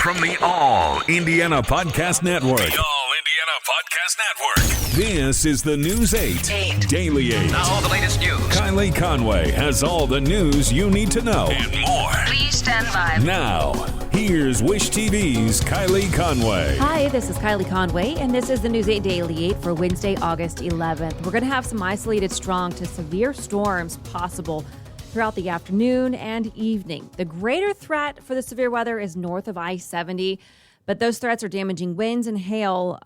From the All Indiana Podcast Network. The All Indiana Podcast Network. This is the News 8 Daily 8. Now all the latest news. Kylie Conway has all the news you need to know. And more. Please stand by. Now, here's Wish TV's Kylie Conway. Hi, this is Kylie Conway, and this is the News 8 Daily 8 for Wednesday, August 11th. We're going to have some isolated strong to severe storms possible throughout the afternoon and evening. The greater threat for the severe weather is north of I-70, but those threats are damaging winds and hail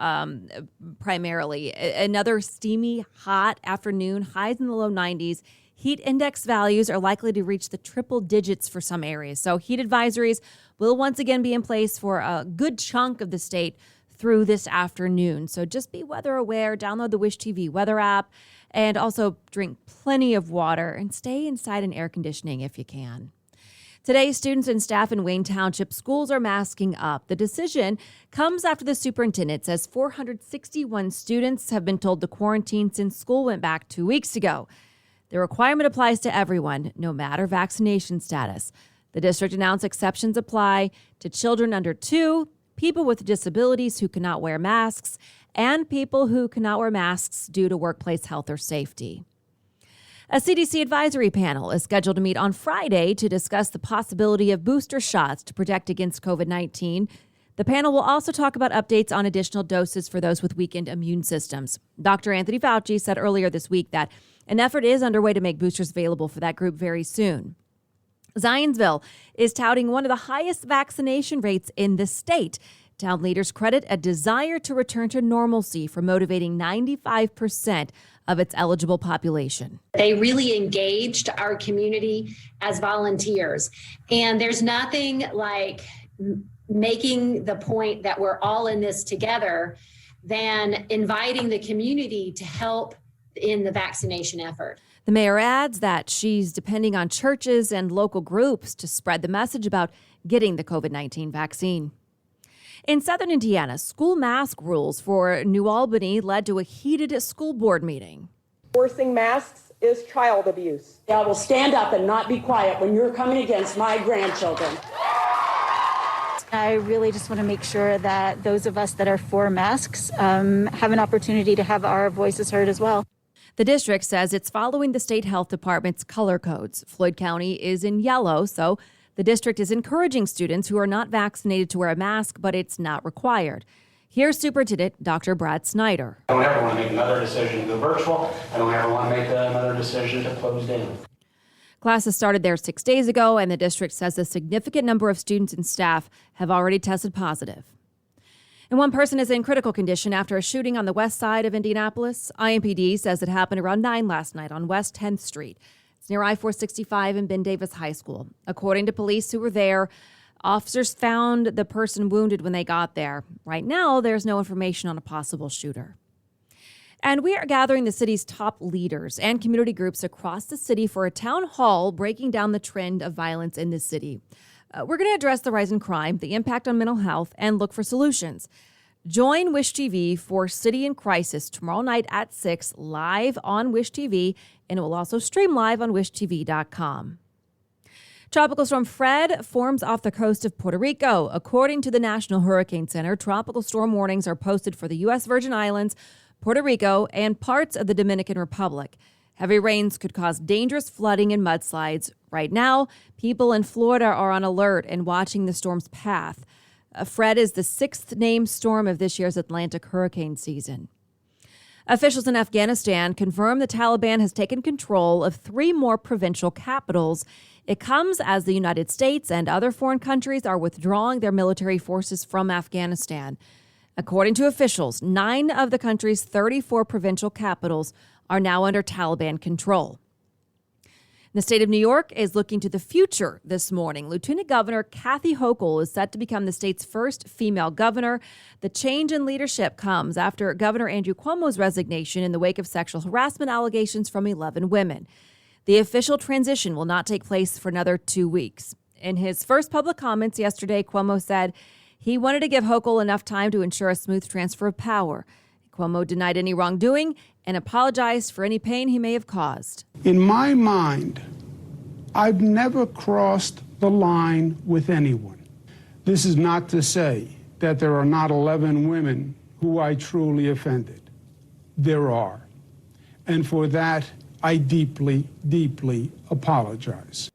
primarily. Another steamy, hot afternoon, highs in the low 90s. Heat index values are likely to reach the triple digits for some areas. So heat advisories will once again be in place for a good chunk of the state through this afternoon. So just be weather aware, download the Wish TV weather app, and also drink plenty of water and stay inside in air conditioning if you can. Today, students and staff in Wayne Township schools are masking up. The decision comes after the superintendent says 461 students have been told to quarantine since school went back 2 weeks ago. The requirement applies to everyone, no matter vaccination status. The district announced exceptions apply to children under 2, people with disabilities who cannot wear masks, and people who cannot wear masks due to workplace health or safety. A CDC advisory panel is scheduled to meet on Friday to discuss the possibility of booster shots to protect against COVID-19. The panel will also talk about updates on additional doses for those with weakened immune systems. Dr. Anthony Fauci said earlier this week that an effort is underway to make boosters available for that group very soon. Zionsville is touting one of the highest vaccination rates in the state. Town leaders credit a desire to return to normalcy for motivating 95% of its eligible population. They really engaged our community as volunteers. And there's nothing like making the point that we're all in this together than inviting the community to help in the vaccination effort. The mayor adds that she's depending on churches and local groups to spread the message about getting the COVID-19 vaccine. In southern Indiana, school mask rules for New Albany led to a heated school board meeting. Forcing masks is child abuse. I will stand up and not be quiet when you're coming against my grandchildren. I really just want to make sure that those of us that are for masks have an opportunity to have our voices heard as well. The district says it's following the state health department's color codes. Floyd County is in yellow, so the district is encouraging students who are not vaccinated to wear a mask, but it's not required. Here's Superintendent Dr. Brad Snyder. I don't ever want to make another decision to go virtual. I don't ever want to make another decision to close down. Classes started there 6 days ago, and the district says a significant number of students and staff have already tested positive. And one person is in critical condition after a shooting on the west side of Indianapolis. IMPD says it happened around 9 last night on West 10th Street. It's near I-465 and Ben Davis High School. According to police who were there, officers found the person wounded when they got there. Right now, there's no information on a possible shooter. And we are gathering the city's top leaders and community groups across the city for a town hall breaking down the trend of violence in the city. We're going to address the rise in crime, the impact on mental health, and look for solutions. Join Wish TV for City in Crisis tomorrow night at 6 live on Wish TV, and it will also stream live on wishtv.com. Tropical Storm Fred forms off the coast of Puerto Rico. According to the National Hurricane Center, tropical storm warnings are posted for the U.S. Virgin Islands, Puerto Rico, and parts of the Dominican Republic. Heavy rains could cause dangerous flooding and mudslides. Right now, people in Florida are on alert and watching the storm's path. Fred is the 6th named storm of this year's Atlantic hurricane season. Officials in Afghanistan confirm the Taliban has taken control of 3 more provincial capitals. It comes as the United States and other foreign countries are withdrawing their military forces from Afghanistan. According to officials, 9 of the country's 34 provincial capitals are now under Taliban control. The state of New York is looking to the future this morning. Lieutenant Governor Kathy Hochul is set to become the state's first female governor. The change in leadership comes after Governor Andrew Cuomo's resignation in the wake of sexual harassment allegations from 11 women. The official transition will not take place for another 2 weeks. In his first public comments yesterday, Cuomo said he wanted to give Hochul enough time to ensure a smooth transfer of power. Cuomo denied any wrongdoing and apologized for any pain he may have caused. In my mind, I've never crossed the line with anyone. This is not to say that there are not 11 women who I truly offended. There are. And for that, I deeply, deeply apologize.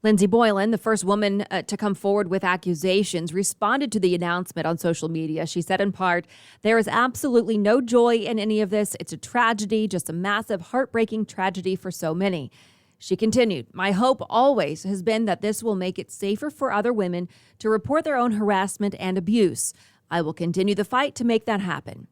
Lindsey Boylan, the first woman to come forward with accusations, responded to the announcement on social media. She said in part, "There is absolutely no joy in any of this. It's a tragedy, just a massive, heartbreaking tragedy for so many." She continued, "My hope always has been that this will make it safer for other women to report their own harassment and abuse. I will continue the fight to make that happen."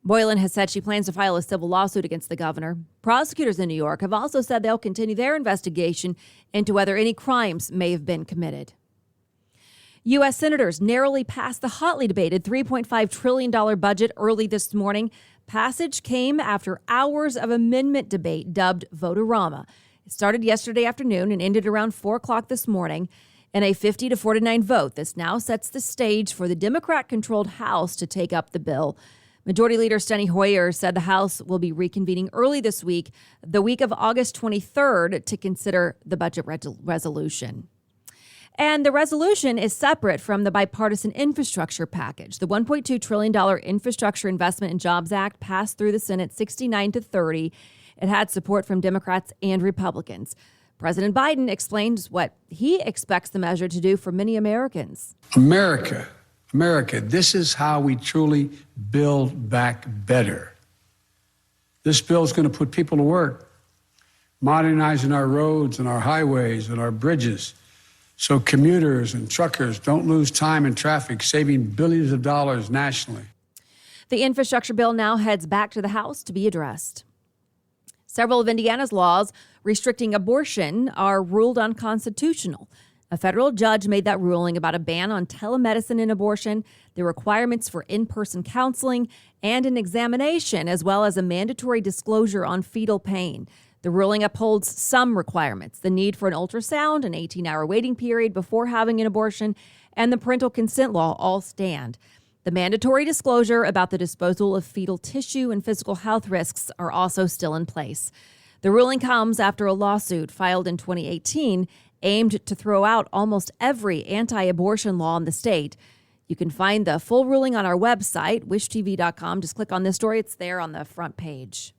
Boylan has said she plans to file a civil lawsuit against the governor. Prosecutors in New York have also said they'll continue their investigation into whether any crimes may have been committed. U.S. senators narrowly passed the hotly debated $3.5 trillion budget early this morning. Passage came after hours of amendment debate dubbed Vote-A-Rama. It started yesterday afternoon and ended around 4 o'clock this morning. In a 50-49 vote, this now sets the stage for the Democrat-controlled House to take up the bill. Majority Leader Steny Hoyer said the House will be reconvening early this week, the week of August 23rd, to consider the budget resolution. And the resolution is separate from the bipartisan infrastructure package. The $1.2 trillion Infrastructure Investment and Jobs Act passed through the Senate 69-30. It had support from Democrats and Republicans. President Biden explains what he expects the measure to do for many Americans. America, this is how we truly build back better. This bill is going to put people to work, modernizing our roads and our highways and our bridges so commuters and truckers don't lose time in traffic, saving billions of dollars nationally. The infrastructure bill now heads back to the House to be addressed. Several of Indiana's laws restricting abortion are ruled unconstitutional. A federal judge made that ruling about a ban on telemedicine in abortion, the requirements for in-person counseling, and an examination, as well as a mandatory disclosure on fetal pain. The ruling upholds some requirements: the need for an ultrasound, an 18-hour waiting period before having an abortion, and the parental consent law all stand. The mandatory disclosure about the disposal of fetal tissue and physical health risks are also still in place. The ruling comes after a lawsuit filed in 2018 aimed to throw out almost every anti-abortion law in the state. You can find the full ruling on our website, wishtv.com. Just click on this story. It's there on the front page.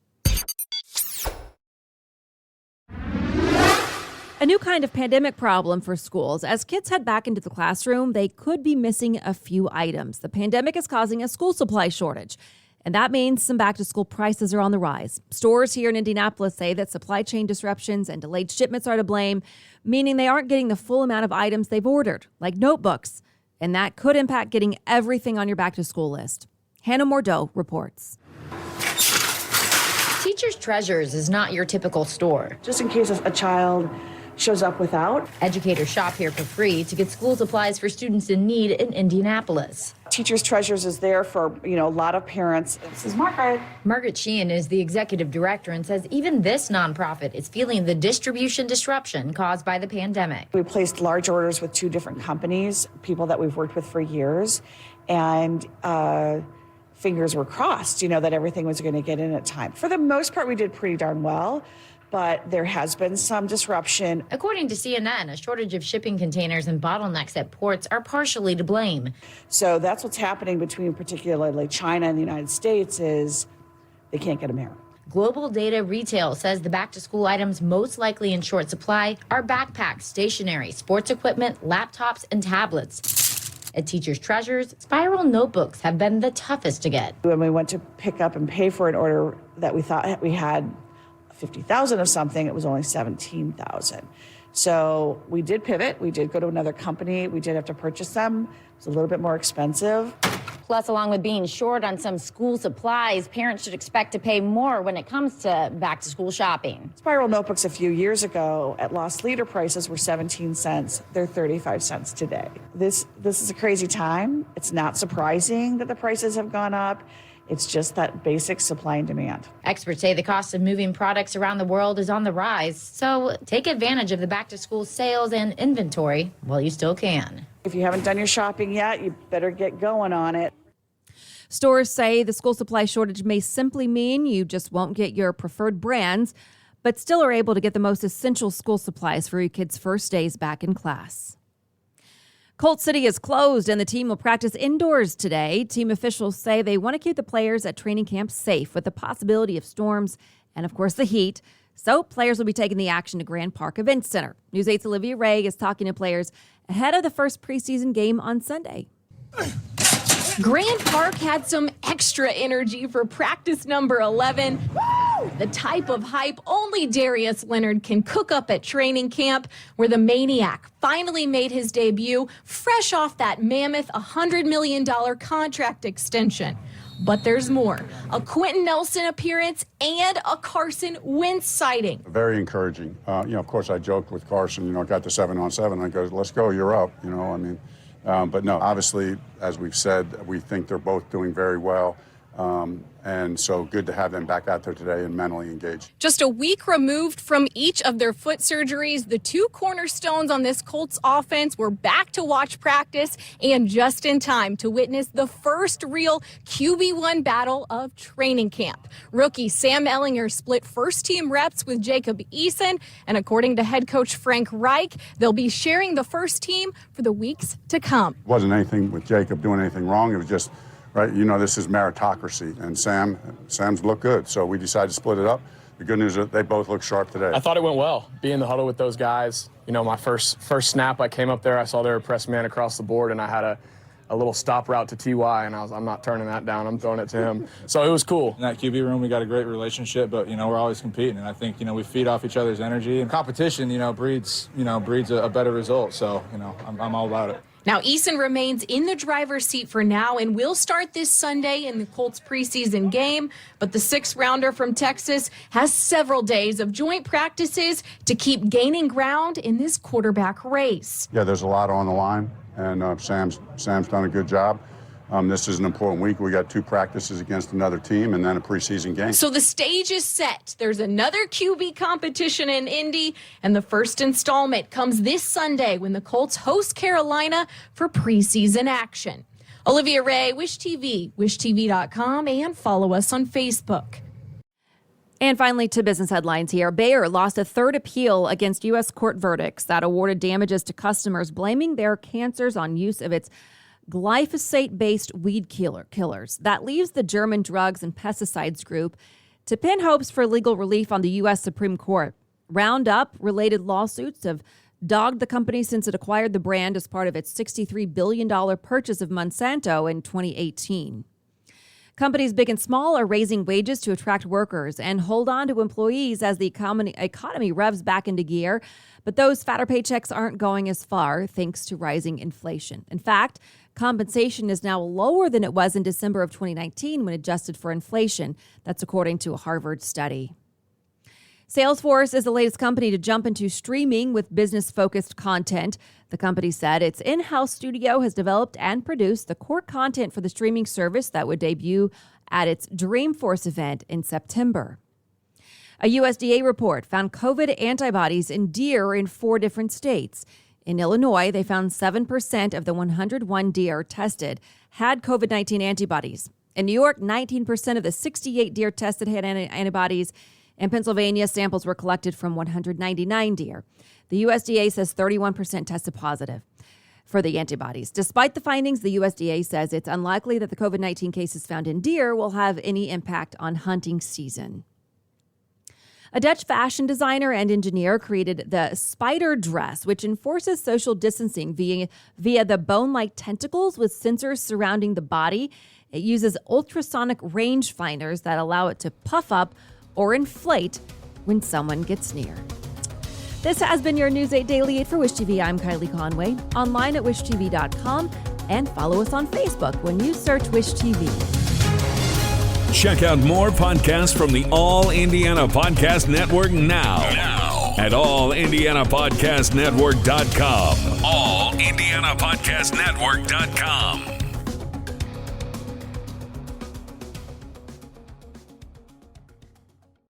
A new kind of pandemic problem for schools. As kids head back into the classroom, they could be missing a few items. The pandemic is causing a school supply shortage, and that means some back-to-school prices are on the rise. Stores here in Indianapolis say that supply chain disruptions and delayed shipments are to blame, meaning they aren't getting the full amount of items they've ordered, like notebooks, and that could impact getting everything on your back-to-school list. Hannah Mordeau reports. Teachers Treasures is not your typical store. Just in case a child shows up without. Educators shop here for free to get school supplies for students in need in Indianapolis. Teachers Treasures is there for, a lot of parents. This is Margaret. Margaret Sheehan is the executive director and says even this nonprofit is feeling the distribution disruption caused by the pandemic. We placed large orders with 2 different companies, people that we've worked with for years, and fingers were crossed, that everything was going to get in at time. For the most part, we did pretty darn well. But there has been some disruption. According to CNN, a shortage of shipping containers and bottlenecks at ports are partially to blame. So that's what's happening between particularly China and the United States is they can't get them here. Global Data Retail says the back-to-school items most likely in short supply are backpacks, stationery, sports equipment, laptops, and tablets. At Teachers Treasures, spiral notebooks have been the toughest to get. When we went to pick up and pay for an order that we thought we had 50,000 of something, it was only 17,000. So we did pivot. We did go to another company. We did have to purchase them. It was a little bit more expensive. Plus, along with being short on some school supplies, parents should expect to pay more when it comes to back-to-school shopping. Spiral notebooks a few years ago at loss leader prices were 17 cents. They're 35 cents today. This is a crazy time. It's not surprising that the prices have gone up. It's just that basic supply and demand. Experts say the cost of moving products around the world is on the rise, so take advantage of the back-to-school sales and inventory while you still can. If you haven't done your shopping yet, you better get going on it. Stores say the school supply shortage may simply mean you just won't get your preferred brands, but still are able to get the most essential school supplies for your kids' first days back in class. Colt City is closed and the team will practice indoors today. Team officials say they want to keep the players at training camp safe with the possibility of storms and, of course, the heat. So players will be taking the action to Grand Park Events Center. News 8's Olivia Ray is talking to players ahead of the first preseason game on Sunday. Grand Park had some extra energy for practice number 11. Woo! The type of hype only Darius Leonard can cook up at training camp, where the Maniac finally made his debut fresh off that mammoth $100 million contract extension. But there's more. A Quentin Nelson appearance and a Carson Wentz sighting. Very encouraging. Of course, I joked with Carson, got to 7-on-7. I go, let's go, you're up. But no, obviously, as we've said, we think they're both doing very well. And so good to have them back out there today and mentally engaged. Just a week removed from each of their foot surgeries, the two cornerstones on this Colts offense were back to watch practice and just in time to witness the first real QB1 battle of training camp. Rookie Sam Ehlinger split first team reps with Jacob Eason, and according to head coach Frank Reich, they'll be sharing the first team for the weeks to come. It wasn't anything with Jacob doing anything wrong. It was just, right, this is meritocracy, and Sam's looked good, so we decided to split it up. The good news is that they both look sharp today. I thought it went well, being in the huddle with those guys. My first snap, I came up there, I saw they were press man across the board, and I had a little stop route to T.Y., and I'm not turning that down. I'm throwing it to him. So it was cool. In that QB room, we got a great relationship, but, we're always competing, and I think, we feed off each other's energy. And competition, breeds a better result, so, I'm all about it. Now, Eason remains in the driver's seat for now and will start this Sunday in the Colts preseason game. But the sixth-rounder from Texas has several days of joint practices to keep gaining ground in this quarterback race. Yeah, there's a lot on the line, and Sam's done a good job. This is an important week. We got 2 practices against another team and then a preseason game. So the stage is set. There's another QB competition in Indy, and the first installment comes this Sunday when the Colts host Carolina for preseason action. Olivia Ray, Wish TV, wishtv.com, and follow us on Facebook. And finally, to business headlines here. Bayer lost a third appeal against U.S. court verdicts that awarded damages to customers blaming their cancers on use of its glyphosate-based weed killers. That leaves the German Drugs and Pesticides Group to pin hopes for legal relief on the U.S. Supreme Court. Roundup-related lawsuits have dogged the company since it acquired the brand as part of its $63 billion purchase of Monsanto in 2018. Companies big and small are raising wages to attract workers and hold on to employees as the economy revs back into gear. But those fatter paychecks aren't going as far thanks to rising inflation. In fact, compensation is now lower than it was in December of 2019 when adjusted for inflation. That's according to a Harvard study. Salesforce is the latest company to jump into streaming with business-focused content. The company said its in-house studio has developed and produced the core content for the streaming service that would debut at its Dreamforce event in September. A USDA report found COVID antibodies in deer in 4 different states. In Illinois, they found 7% of the 101 deer tested had COVID-19 antibodies. In New York, 19% of the 68 deer tested had antibodies. In Pennsylvania, samples were collected from 199 deer. The USDA says 31% tested positive for the antibodies. Despite the findings, the USDA says it's unlikely that the COVID-19 cases found in deer will have any impact on hunting season. A Dutch fashion designer and engineer created the spider dress, which enforces social distancing via the bone-like tentacles with sensors surrounding the body. It uses ultrasonic rangefinders that allow it to puff up or inflate when someone gets near. This has been your News 8 Daily 8 for Wish TV. I'm Kylie Conway. Online at wishtv.com and follow us on Facebook when you search Wish TV. Check out more podcasts from the All Indiana Podcast Network now at allindianapodcastnetwork.com. allindianapodcastnetwork.com.